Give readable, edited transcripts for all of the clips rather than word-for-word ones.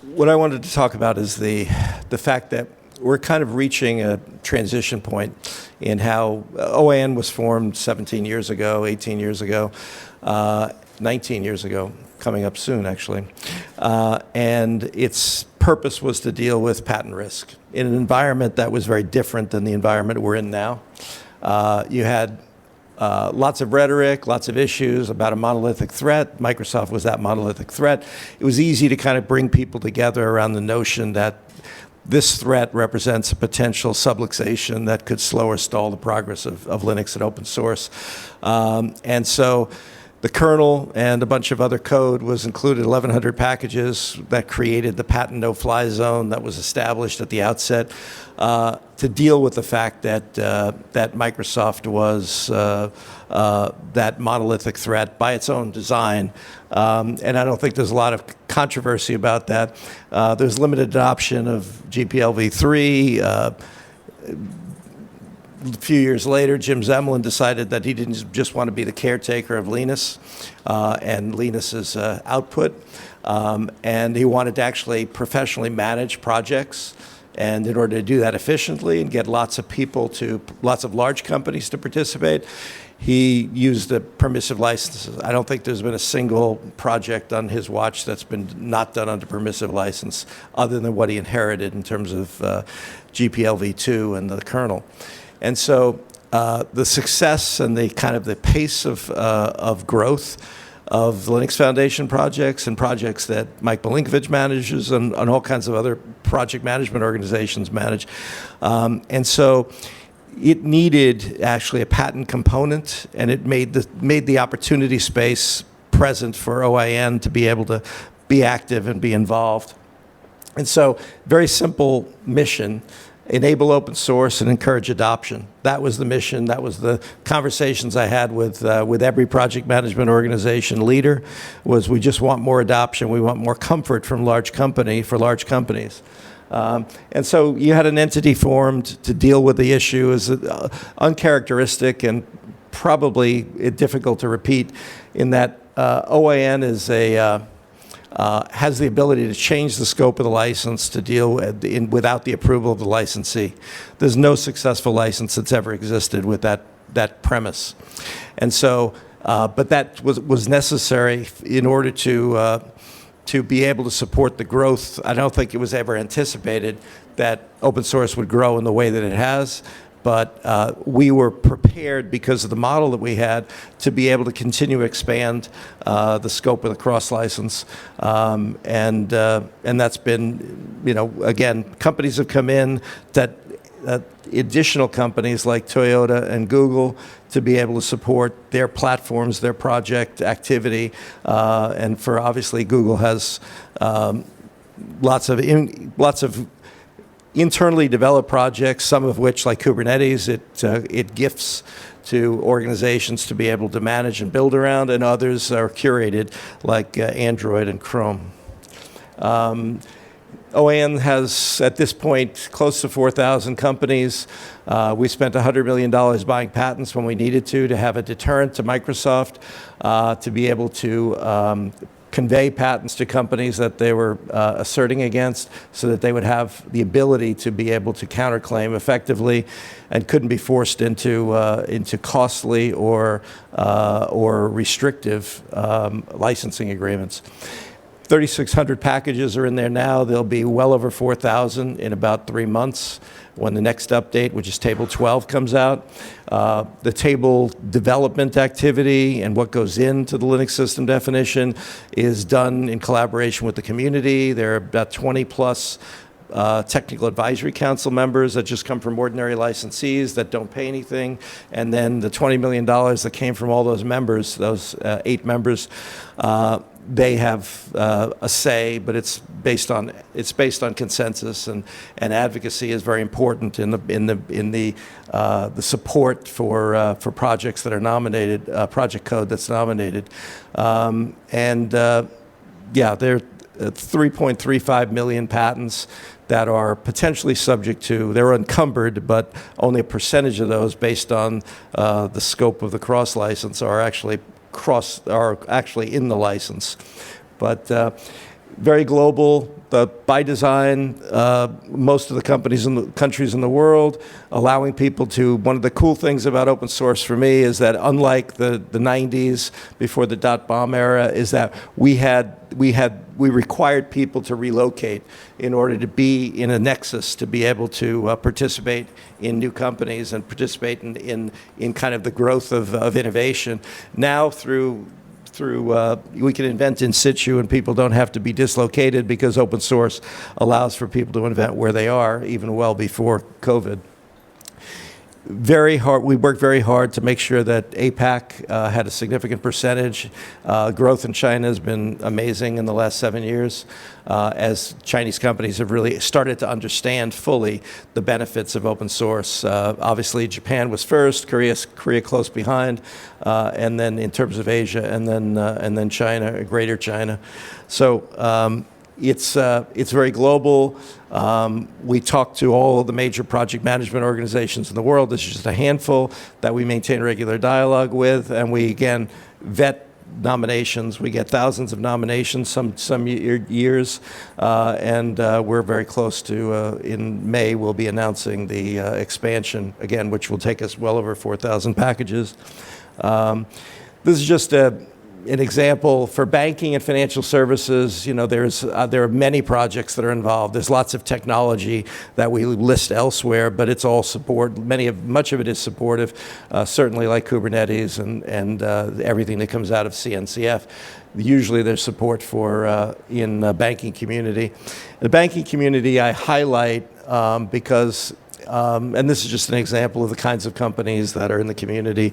what I wanted to talk about is the fact that we're kind of reaching a transition point in how OAN was formed 17 years ago, 18 years ago, 19 years ago, coming up soon, actually. And its purpose was to deal with patent risk in an environment that was very different than the environment we're in now. You had lots of rhetoric, lots of issues about a monolithic threat. Microsoft was that monolithic threat. It was easy to kind of bring people together around the notion that this threat represents a potential subluxation that could slow or stall the progress of Linux and open source. And so the kernel and a bunch of other code was included, 1,100 packages that created the patent no-fly zone that was established at the outset to deal with the fact that that Microsoft was that monolithic threat by its own design. And I don't think there's a lot of controversy about that. There's limited adoption of GPLv3. A few years later, Jim Zemlin decided that he didn't just want to be the caretaker of Linus and Linus's output, and he wanted to actually professionally manage projects. And in order to do that efficiently and get lots of large companies to participate, he used the permissive licenses. I don't think there's been a single project on his watch that's been not done under permissive license, other than what he inherited in terms of GPLv2 and the kernel. And so the success and the kind of the pace of growth of Linux Foundation projects and projects that Mike Milinkovic manages and all kinds of other project management organizations manage. And so it needed actually a patent component, and it made the opportunity space present for OAN to be able to be active and be involved. And so very simple mission: enable open source and encourage adoption. That was the mission. That was the conversations I had with every project management organization leader. Was we just want more adoption. We want more comfort from large companies. And so you had an entity formed to deal with the issue. Is uncharacteristic and probably difficult to repeat in that OAN is has the ability to change the scope of the license to deal without the approval of the licensee. There's no successful license that's ever existed with that premise. And so, but that was necessary in order to be able to support the growth. I don't think it was ever anticipated that open source would grow in the way that it has. But we were prepared, because of the model that we had, to be able to continue to expand the scope of the cross-license. And that's been, again, companies have come in that additional companies like Toyota and Google to be able to support their platforms, their project activity. And for obviously Google has lots of internally developed projects, some of which, like Kubernetes, it gifts to organizations to be able to manage and build around, and others are curated, like Android and Chrome. OAN has, at this point, close to 4,000 companies. We spent $100 million buying patents when we needed to have a deterrent to Microsoft, to be able to convey patents to companies that they were asserting against, so that they would have the ability to be able to counterclaim effectively and couldn't be forced into costly or restrictive licensing agreements. 3,600 packages are in there now. There'll be well over 4,000 in about 3 months when the next update, which is Table 12, comes out. The table development activity and what goes into the Linux system definition is done in collaboration with the community. There are about 20 plus technical advisory council members that just come from ordinary licensees that don't pay anything. And then the $20 million that came from all those members, those 8 members, they have a say, but it's based on consensus, and advocacy is very important in the support for projects that are nominated, project code that's nominated, yeah, there are 3.35 million patents that are potentially subject to, they're encumbered, but only a percentage of those, based on the scope of the cross license, are actually in the license. But very global, by design, most of the companies in the countries in the world, allowing people to, one of the cool things about open source for me is that unlike the 90s before the dot-bomb era, is that we required people to relocate in order to be in a nexus, to be able to participate in new companies and participate in kind of the growth of innovation. Now we can invent in situ and people don't have to be dislocated because open source allows for people to invent where they are, even well before COVID. We worked very hard to make sure that APAC had a significant percentage. Growth in China has been amazing in the last 7 years, as Chinese companies have really started to understand fully the benefits of open source. Obviously, Japan was first, Korea close behind, and then in terms of Asia, and then China, Greater China. So it's very global. We talk to all of the major project management organizations in the world. This is just a handful that we maintain regular dialogue with, and we, again, vet nominations. We get thousands of nominations some years, and we're very close to, in May, we'll be announcing the expansion, again, which will take us well over 4,000 packages. This is just an example for banking and financial services. You know, there are many projects that are involved. There's lots of technology that we list elsewhere, but it's all support. Much of it is supportive, certainly like Kubernetes and everything that comes out of CNCF. Usually there's support for in the banking community. The banking community I highlight because, and this is just an example of the kinds of companies that are in the community.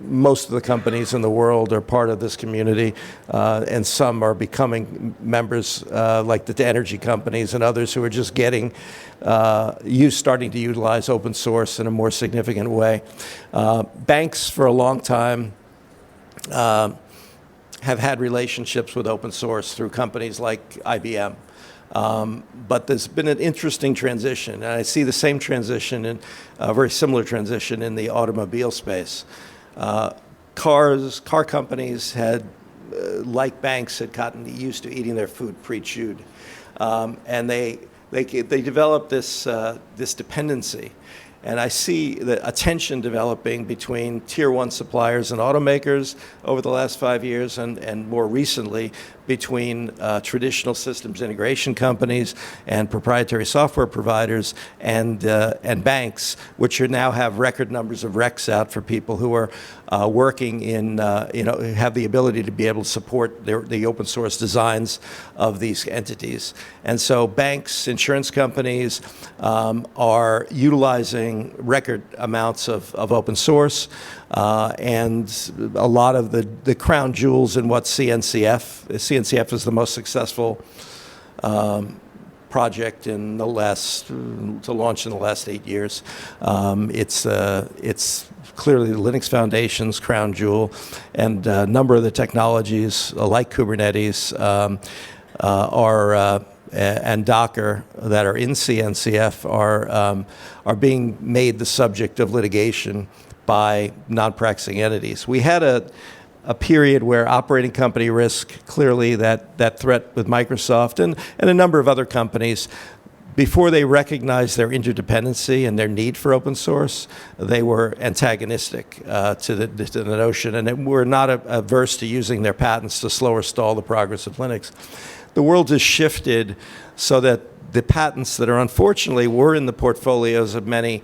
Most of the companies in the world are part of this community, and some are becoming members, like the energy companies and others who are just getting starting to utilize open source in a more significant way. Banks for a long time have had relationships with open source through companies like IBM. But there's been an interesting transition, and I see the same transition, a very similar transition in the automobile space. Car companies had, like banks, had gotten used to eating their food pre-chewed, and they developed this dependency. And I see a tension developing between tier one suppliers and automakers over the last 5 years, and more recently between traditional systems integration companies and proprietary software providers and banks, which now have record numbers of recs out for people who are working in, have the ability to be able to support the open source designs of these entities. And so banks, insurance companies are utilizing record amounts of open source, and a lot of the crown jewels in what CNCF is the most successful project to launch in the last 8 years. It's clearly the Linux Foundation's crown jewel, and a number of the technologies like Kubernetes and Docker that are in CNCF are being made the subject of litigation by non-practicing entities. We had a period where operating company risk, clearly that threat with Microsoft and a number of other companies, before they recognized their interdependency and their need for open source, they were antagonistic to the notion, and were not averse to using their patents to slow or stall the progress of Linux. The world has shifted so that the patents that are unfortunately were in the portfolios of many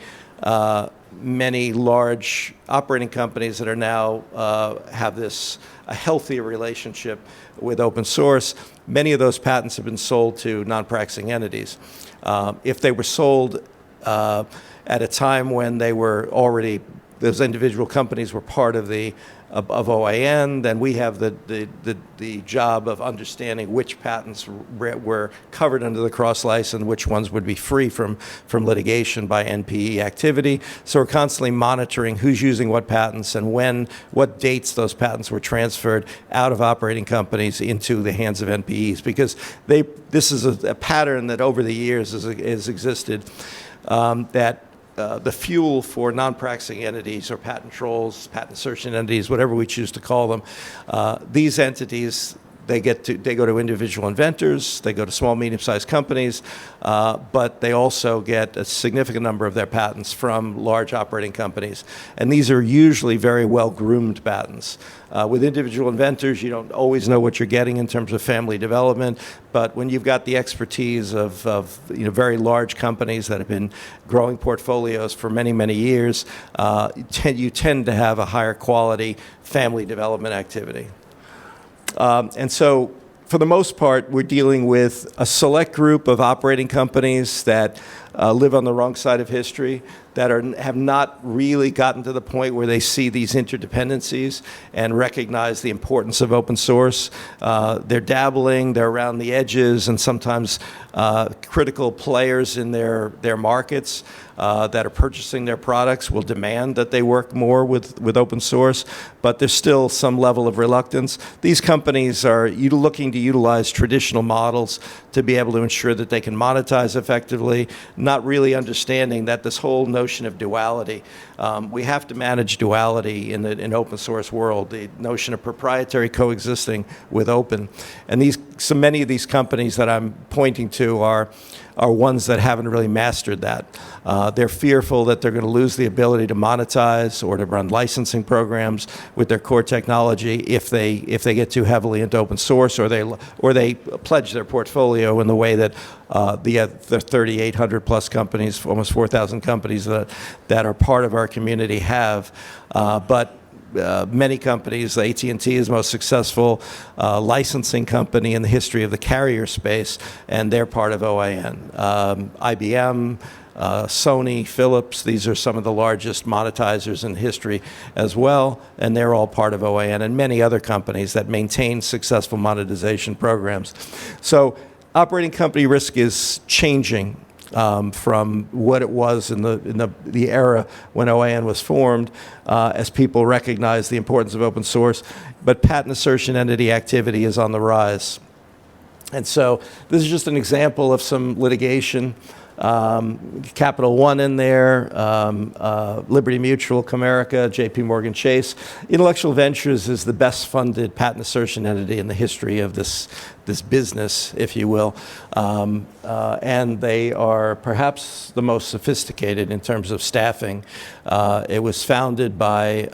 large operating companies that are now have a healthier relationship with open source. Many of those patents have been sold to non-practicing entities. If they were sold at a time when those individual companies were part of OIN, then we have the job of understanding which patents were covered under the cross-license, which ones would be free from litigation by NPE activity. So we're constantly monitoring who's using what patents and what dates those patents were transferred out of operating companies into the hands of NPEs, because this is a pattern that over the years has existed, that the fuel for non-practicing entities or patent trolls, patent assertion entities, whatever we choose to call them, these entities, they go to individual inventors, they go to small, medium-sized companies, but they also get a significant number of their patents from large operating companies. And these are usually very well-groomed patents. With individual inventors, you don't always know what you're getting in terms of family development, but when you've got the expertise of very large companies that have been growing portfolios for many, many years, you tend to have a higher quality family development activity. And so, for the most part, we're dealing with a select group of operating companies that live on the wrong side of history, that have not really gotten to the point where they see these interdependencies and recognize the importance of open source. They're dabbling, they're around the edges, and sometimes critical players in their markets that are purchasing their products will demand that they work more with open source, but there's still some level of reluctance. These companies are looking to utilize traditional models to be able to ensure that they can monetize effectively, not really understanding that this whole notion of duality, we have to manage duality in an open source world, the notion of proprietary coexisting with open. And so many of these companies that I'm pointing to are ones that haven't really mastered that. They're fearful that they're going to lose the ability to monetize or to run licensing programs with their core technology if they get too heavily into open source, or they pledge their portfolio in the way that the 3,800 plus companies, almost 4,000 companies that are part of our community have. But many companies, AT&T is the most successful licensing company in the history of the carrier space, and they're part of OIN. IBM, Sony, Philips, these are some of the largest monetizers in history as well, and they're all part of OIN, and many other companies that maintain successful monetization programs. So operating company risk is changing from what it was in the era when OIN was formed, as people recognize the importance of open source, but patent assertion entity activity is on the rise. And so this is just an example of some litigation. Capital One in there, Liberty Mutual, Comerica, JP Morgan Chase. Intellectual Ventures is the best funded patent assertion entity in the history of this business, if you will. And they are perhaps the most sophisticated in terms of staffing. It was founded by,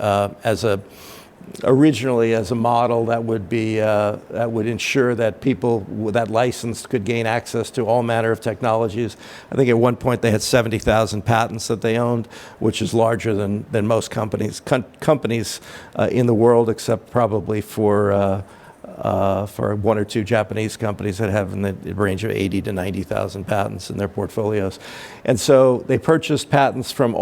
originally as a model that would ensure that people that licensed could gain access to all manner of technologies. I think at one point they had 70,000 patents that they owned, which is larger than most companies in the world, except probably for one or two Japanese companies that have in the range of 80 to 90,000 patents in their portfolios. And so they purchased patents from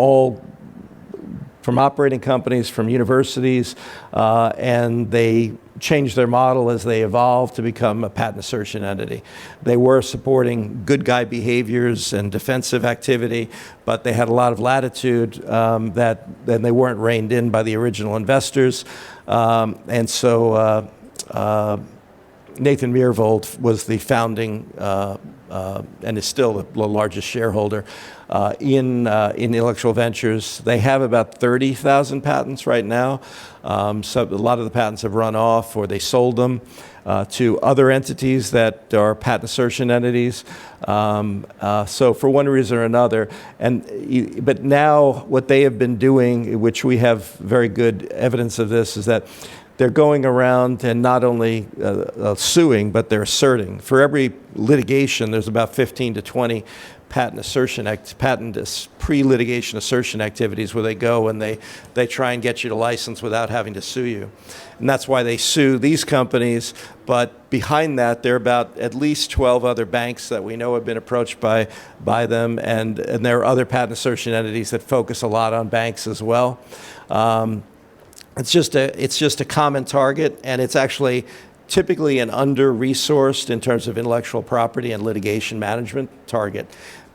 operating companies, from universities, and they changed their model as they evolved to become a patent assertion entity. They were supporting good guy behaviors and defensive activity, but they had a lot of latitude that they weren't reined in by the original investors. And so Nathan Myhrvold was the founding and is still the largest shareholder in Intellectual Ventures. They have about 30,000 patents right now. So a lot of the patents have run off, or they sold them to other entities that are patent assertion entities. So for one reason or another, but now what they have been doing, which we have very good evidence of this, is that they're going around and not only suing, but they're asserting. For every litigation, there's about 15 to 20 pre-litigation assertion activities where they go and they try and get you to license without having to sue you. And that's why they sue these companies. But behind that, there are about at least 12 other banks that we know have been approached by them, and there are other patent assertion entities that focus a lot on banks as well. It's just a common target, and it's actually typically an under-resourced in terms of intellectual property and litigation management target.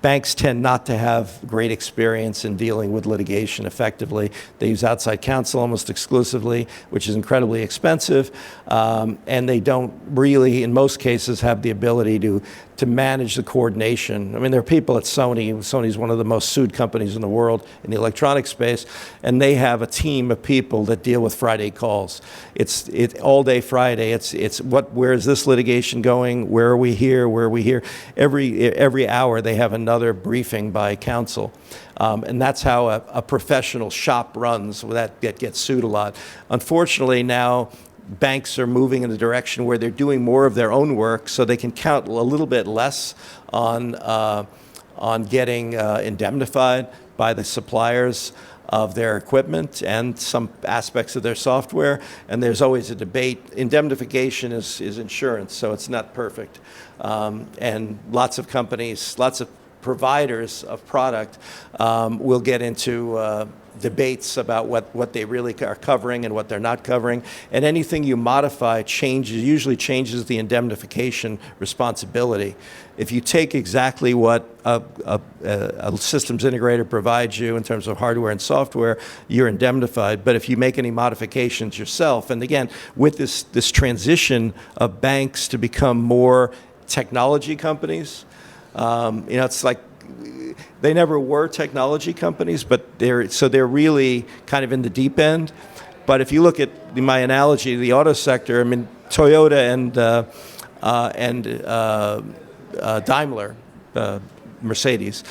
Banks tend not to have great experience in dealing with litigation effectively. They use outside counsel almost exclusively, which is incredibly expensive, and they don't really, in most cases, have the ability to manage the coordination. I mean, there are people at Sony. Sony's one of the most sued companies in the world in the electronic space, and they have a team of people that deal with Friday calls. It's all day Friday. It's where is this litigation going? Where are we here? Where are we here? Every hour they have another briefing by counsel. And that's how a professional shop runs that gets sued a lot. Unfortunately, now banks are moving in the direction where they're doing more of their own work, so they can count a little bit less on getting indemnified by the suppliers of their equipment and some aspects of their software. And there's always a debate. Indemnification is insurance, so it's not perfect. And lots of companies, lots of providers of product will get into debates about what they really are covering and what they're not covering. And anything you modify usually changes the indemnification responsibility. If you take exactly what a systems integrator provides you in terms of hardware and software, you're indemnified. But if you make any modifications yourself, and again, with this transition of banks to become more technology companies, it's like they never were technology companies, but they're really kind of in the deep end. But if you look at my analogy, the auto sector, I mean, Toyota and Daimler, Mercedes,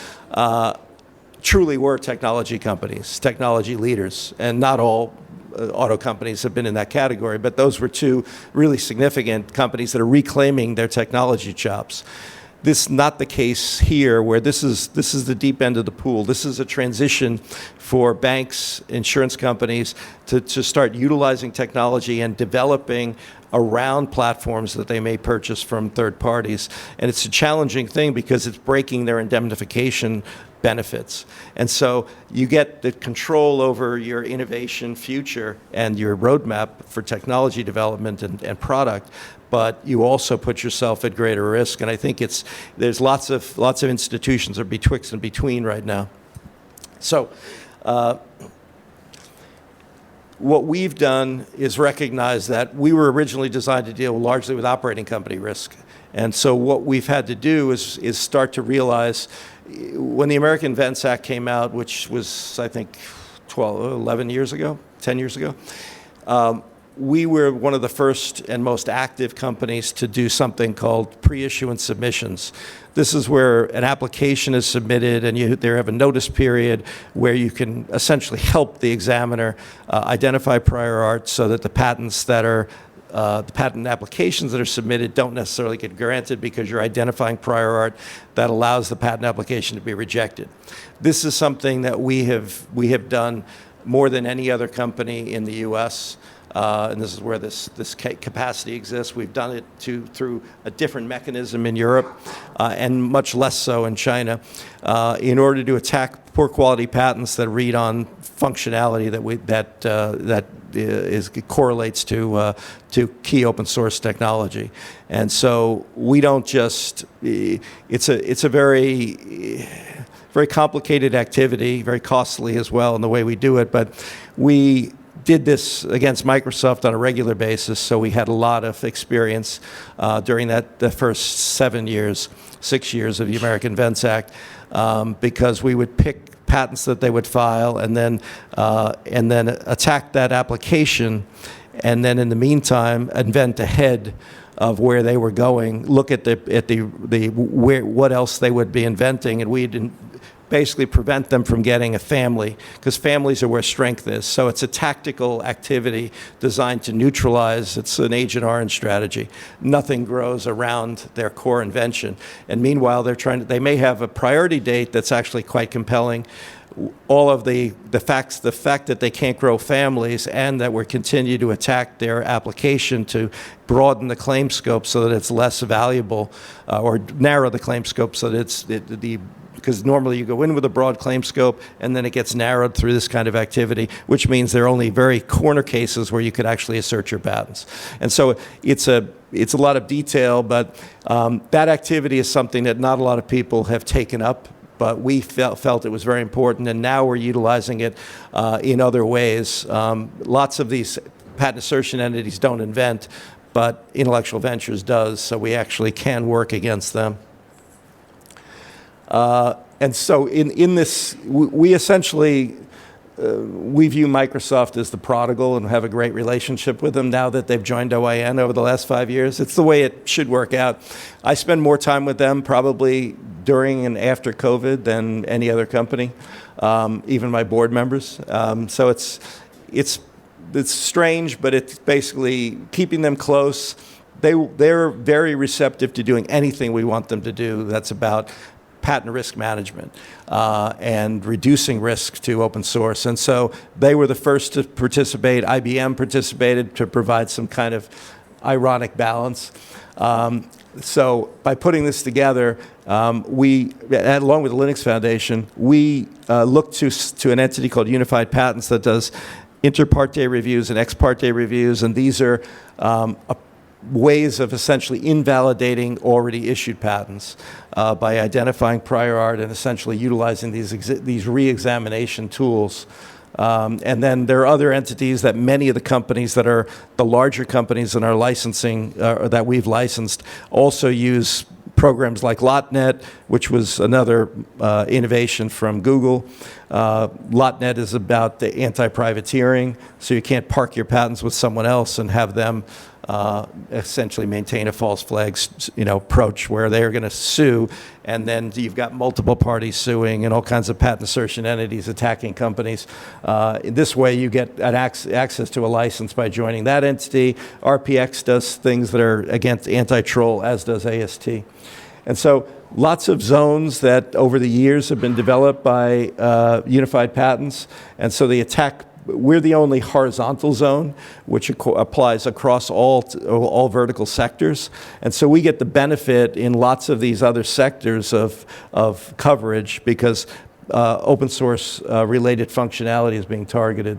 truly were technology companies, technology leaders, and not all auto companies have been in that category, but those were two really significant companies that are reclaiming their technology chops. This is not the case here, where this is the deep end of the pool. This is a transition for banks, insurance companies to start utilizing technology and developing around platforms that they may purchase from third parties. And it's a challenging thing because it's breaking their indemnification benefits. And so you get the control over your innovation future and your roadmap for technology development and product, but you also put yourself at greater risk. And I think there's lots of institutions are betwixt and between right now. So what we've done is recognize that we were originally designed to deal largely with operating company risk. And so what we've had to do is start to realize, when the American Invents Act came out, which was, I think, 11 years ago, 10 years ago, we were one of the first and most active companies to do something called pre-issuance submissions. This is where an application is submitted and you have a notice period where you can essentially help the examiner identify prior art so that the patents that are the patent applications that are submitted don't necessarily get granted because you're identifying prior art that allows the patent application to be rejected. This is something that we have done more than any other company in the U.S., and this is where this capacity exists. We've done it through a different mechanism in Europe, and much less so in China, in order to attack poor quality patents that read on functionality that correlates to key open source technology. And so we don't just. It's a very complicated activity, very costly as well in the way we do it, but we did this against Microsoft on a regular basis, so we had a lot of experience during the first 6 years of the American Invents Act, because we would pick patents that they would file and then attack that application, and then in the meantime invent ahead of where they were going, look at what else they would be inventing, and we'd basically prevent them from getting a family, because families are where strength is. So it's a tactical activity designed to neutralize. It's an Agent Orange strategy. Nothing grows around their core invention. And meanwhile, they may have a priority date that's actually quite compelling. All of the fact that they can't grow families, and that we're continue to attack their application to broaden the claim scope so that it's less valuable, or narrow the claim scope so that because normally you go in with a broad claim scope and then it gets narrowed through this kind of activity, which means there are only very corner cases where you could actually assert your patents. And so it's a lot of detail, but that activity is something that not a lot of people have taken up but we felt it was very important, and now we're utilizing it in other ways. Lots of these patent assertion entities don't invent, but Intellectual Ventures does, so we actually can work against them. And so in this, we essentially, we view Microsoft as the prodigal and have a great relationship with them now that they've joined OIN over the last 5 years. It's the way it should work out. I spend more time with them probably during and after COVID than any other company, even my board members. So it's strange, but it's basically keeping them close. They're very receptive to doing anything we want them to do that's about patent risk management and reducing risk to open source. And so they were the first to participate. IBM participated to provide some kind of ironic balance. So by putting this together, we, along with the Linux Foundation, we looked to an entity called Unified Patents that does inter parte reviews and ex parte reviews, and these are ways of essentially invalidating already issued patents by identifying prior art and essentially utilizing these re-examination tools. And then there are other entities that many of the companies that are the larger companies in our licensing, that we've licensed, also use programs like LotNet, which was another innovation from Google. LotNet is about the anti-privateering, so you can't park your patents with someone else and have them essentially maintain a false flag, approach where they're going to sue, and then you've got multiple parties suing and all kinds of patent assertion entities attacking companies. This way, you get access to a license by joining that entity. RPX does things that are against anti-troll, as does AST. And so lots of zones that over the years have been developed by Unified Patents, and so the attack. We're the only horizontal zone which applies across all vertical sectors. And so we get the benefit in lots of these other sectors of coverage because open source related functionality is being targeted.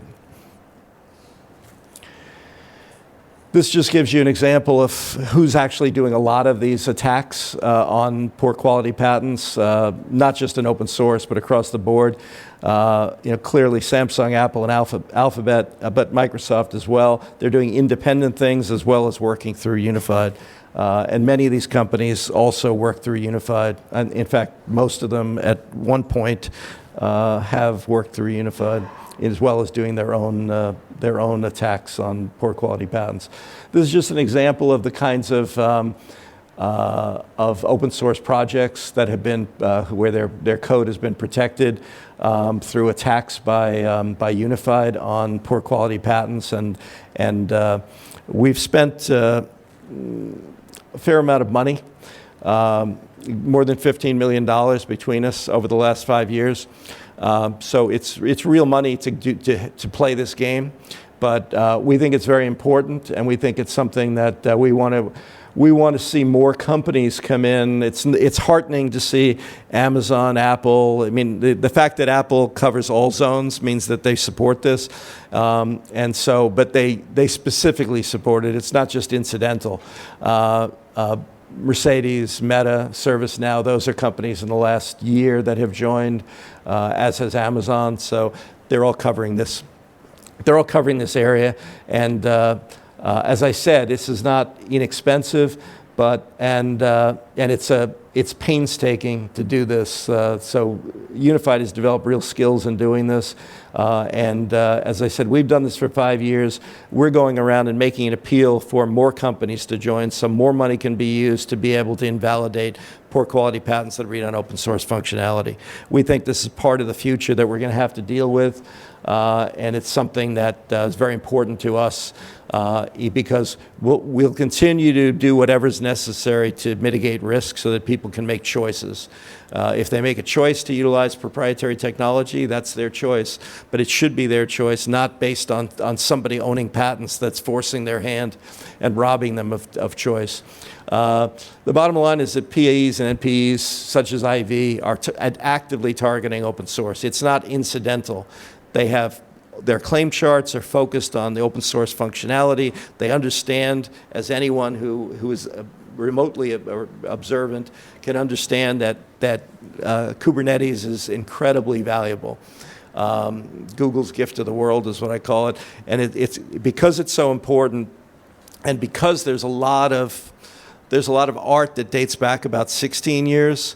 This just gives you an example of who's actually doing a lot of these attacks on poor quality patents, not just in open source, but across the board. Clearly Samsung, Apple, and Alphabet, but Microsoft as well. They're doing independent things as well as working through Unified. And many of these companies also work through Unified. And in fact, most of them at one point have worked through Unified, as well as doing their own attacks on poor quality patents. This is just an example of the kinds of open source projects that have been where their code has been protected through attacks by Unified on poor quality patents, and we've spent a fair amount of money, more than $15 million between us over the last 5 years. So it's real money to play this game, but we think it's very important, and we think it's something that we want to see more companies come in. It's heartening to see Amazon, Apple. I mean, the fact that Apple covers all zones means that they support this, and so, but they specifically support it. It's not just incidental. Mercedes, Meta, ServiceNow, those are companies in the last year that have joined, as has Amazon. So they're all covering this. They're all covering this area, and as I said, this is not inexpensive, but it's painstaking to do this. So Unified has developed real skills in doing this, and as I said, we've done this for 5 years. We're going around and making an appeal for more companies to join, so more money can be used to be able to invalidate poor quality patents that read on open source functionality. We think this is part of the future that we're going to have to deal with, and it's something that is very important to us. Because we'll continue to do whatever's necessary to mitigate risk so that people can make choices. If they make a choice to utilize proprietary technology, that's their choice. But it should be their choice, not based on somebody owning patents that's forcing their hand and robbing them of choice. The bottom line is that PAEs and NPEs, such as IV, are actively targeting open source. It's not incidental. Their claim charts are focused on the open source functionality. They understand, as anyone who is remotely observant can understand that Kubernetes is incredibly valuable. Google's gift to the world is what I call it, and it's because it's so important, and because there's a lot of art that dates back about 16 years.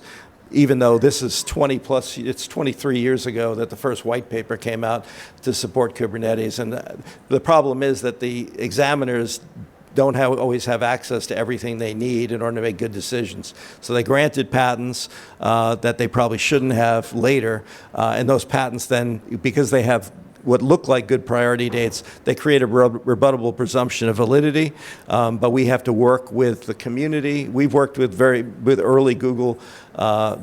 Even though this is it's 23 years ago that the first white paper came out to support Kubernetes. And the problem is that the examiners don't always have access to everything they need in order to make good decisions. So they granted patents that they probably shouldn't have later. And those patents then, because they have what look like good priority dates, they create a rebuttable presumption of validity, but we have to work with the community. We've worked with early Google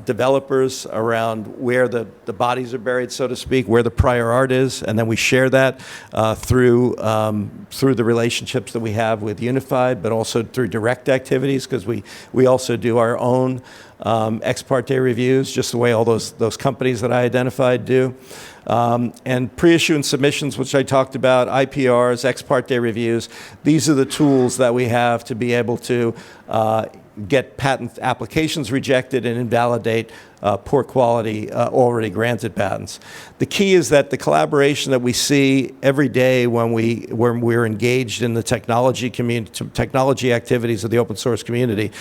developers around where the bodies are buried, so to speak, where the prior art is, and then we share that through the relationships that we have with Unified, but also through direct activities, because we also do our own ex parte reviews, just the way all those companies that I identified do. And pre-issuance submissions, which I talked about, IPRs, ex parte reviews, these are the tools that we have to be able to get patent applications rejected and invalidate poor quality already granted patents. The key is that the collaboration that we see every day when we're engaged in the technology activities of the open source community,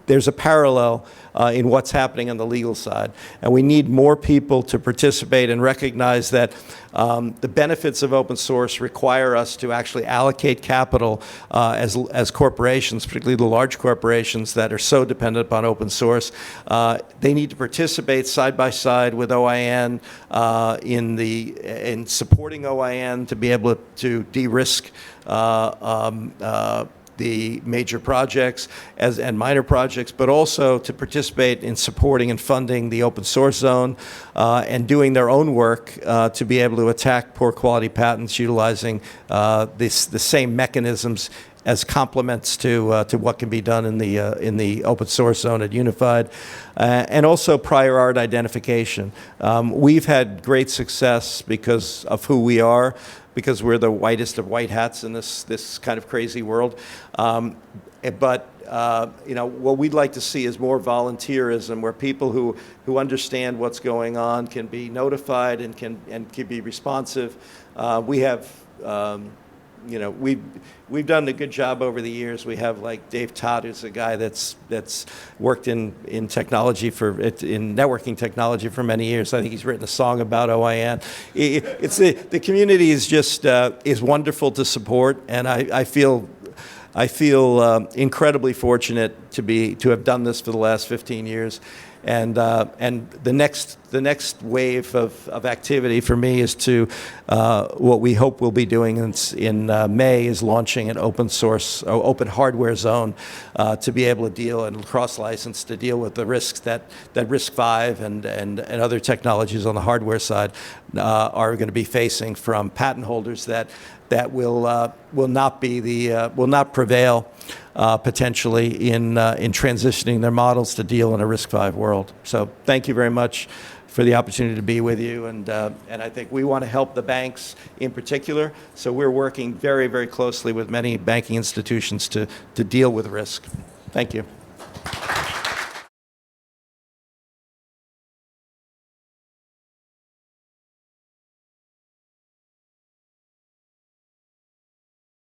there's a parallel in what's happening on the legal side. And we need more people to participate and recognize that the benefits of open source require us to actually allocate capital as corporations, particularly the large corporations that are so dependent upon open source. They need to participate side by side with OIN in supporting OIN to be able to de-risk the major projects and minor projects, but also to participate in supporting and funding the open source zone and doing their own work to be able to attack poor quality patents utilizing the same mechanisms as complements to what can be done in the open source zone at Unified, and also prior art identification. We've had great success because of who we are, because we're the whitest of white hats in this kind of crazy world. But what we'd like to see is more volunteerism, where people who understand what's going on can be notified and can be responsive. We have. We've done a good job over the years. We have like Dave Todd, who's a guy that's worked in technology in networking technology for many years. I think he's written a song about OIN. It's the community is just is wonderful to support, and I feel incredibly fortunate to have done this for the last 15 years. And the next wave of activity for me is to what we hope we'll be doing in May is launching an open source or open hardware zone to be able to deal and cross license to deal with the risks that RISC-V and other technologies on the hardware side are going to be facing from patent holders that will not prevail potentially in transitioning their models to deal in a RISC-V world. So thank you very much for the opportunity to be with you, and I think we want to help the banks in particular. So we're working very, very closely with many banking institutions to deal with risk. Thank you.